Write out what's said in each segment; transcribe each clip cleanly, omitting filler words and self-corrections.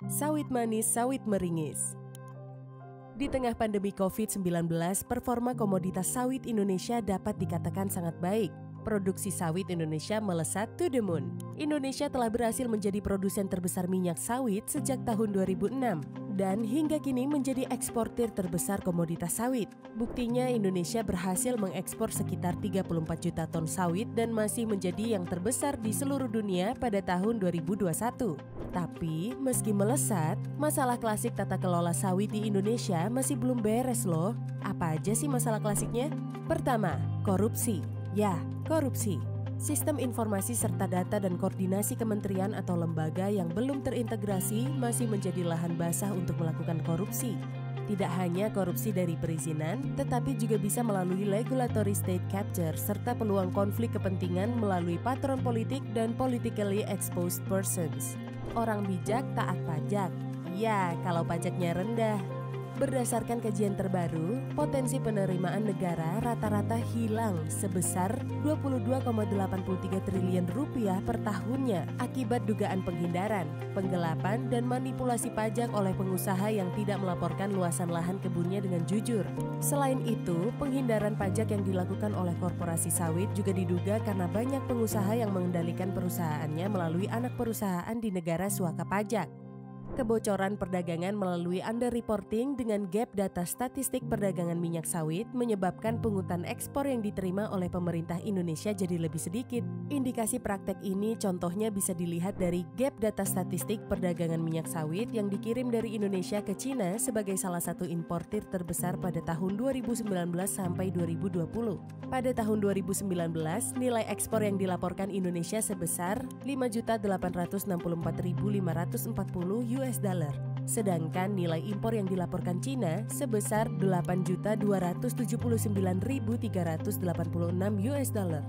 Sawit manis, sawit meringis. Di tengah pandemi COVID-19, performa komoditas sawit Indonesia dapat dikatakan sangat baik. Produksi sawit Indonesia melesat to the moon. Indonesia telah berhasil menjadi produsen terbesar minyak sawit sejak tahun 2006 dan hingga kini menjadi eksportir terbesar komoditas sawit. Buktinya Indonesia berhasil mengekspor sekitar 34 juta ton sawit dan masih menjadi yang terbesar di seluruh dunia pada tahun 2021. Tapi meski melesat, masalah klasik tata kelola sawit di Indonesia masih belum beres loh. Apa aja sih masalah klasiknya? Pertama, korupsi. Ya, korupsi. Sistem informasi serta data dan koordinasi kementerian atau lembaga yang belum terintegrasi masih menjadi lahan basah untuk melakukan korupsi. Tidak hanya korupsi dari perizinan, tetapi juga bisa melalui regulatory state capture serta peluang konflik kepentingan melalui patron politik dan politically exposed persons. Orang bijak taat pajak. Ya, kalau pajaknya rendah. Berdasarkan kajian terbaru, potensi penerimaan negara rata-rata hilang sebesar 22,83 triliun rupiah per tahunnya akibat dugaan penghindaran, penggelapan, dan manipulasi pajak oleh pengusaha yang tidak melaporkan luasan lahan kebunnya dengan jujur. Selain itu, penghindaran pajak yang dilakukan oleh korporasi sawit juga diduga karena banyak pengusaha yang mengendalikan perusahaannya melalui anak perusahaan di negara suaka pajak. Kebocoran perdagangan melalui underreporting dengan gap data statistik perdagangan minyak sawit menyebabkan pungutan ekspor yang diterima oleh pemerintah Indonesia jadi lebih sedikit. Indikasi praktek ini contohnya bisa dilihat dari gap data statistik perdagangan minyak sawit yang dikirim dari Indonesia ke Cina sebagai salah satu importir terbesar pada tahun 2019 sampai 2020. Pada tahun 2019, nilai ekspor yang dilaporkan Indonesia sebesar 5.864.540 US dollar. Sedangkan nilai impor yang dilaporkan Cina sebesar 8.279.386 US dollar.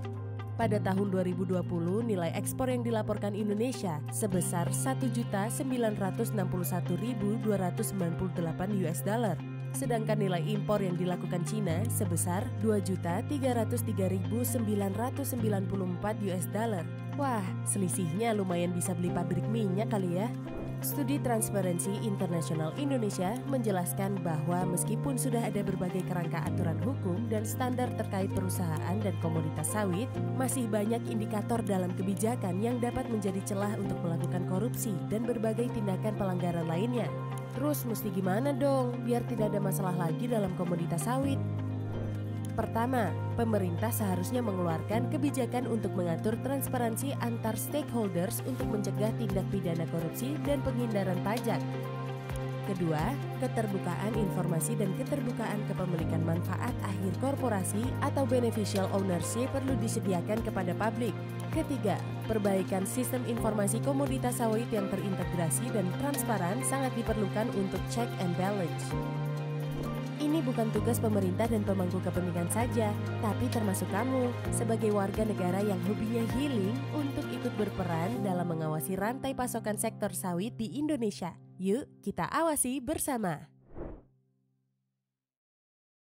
Pada tahun 2020, nilai ekspor yang dilaporkan Indonesia sebesar 1.961.298 US dollar. Sedangkan nilai impor yang dilakukan Cina sebesar 2.303.994 US dollar. Wah, selisihnya lumayan bisa beli pabrik minyak kali ya. Studi Transparency International Indonesia menjelaskan bahwa meskipun sudah ada berbagai kerangka aturan hukum dan standar terkait perusahaan dan komoditas sawit, masih banyak indikator dalam kebijakan yang dapat menjadi celah untuk melakukan korupsi dan berbagai tindakan pelanggaran lainnya. Terus mesti gimana dong biar tidak ada masalah lagi dalam komoditas sawit? Pertama, pemerintah seharusnya mengeluarkan kebijakan untuk mengatur transparansi antar stakeholders untuk mencegah tindak pidana korupsi dan penghindaran pajak. Kedua, keterbukaan informasi dan keterbukaan kepemilikan manfaat akhir korporasi atau beneficial ownership perlu disediakan kepada publik. Ketiga, perbaikan sistem informasi komoditas sawit yang terintegrasi dan transparan sangat diperlukan untuk check and balance. Ini bukan tugas pemerintah dan pemangku kepentingan saja, tapi termasuk kamu sebagai warga negara yang hobinya healing untuk ikut berperan dalam mengawasi rantai pasokan sektor sawit di Indonesia. Yuk, kita awasi bersama.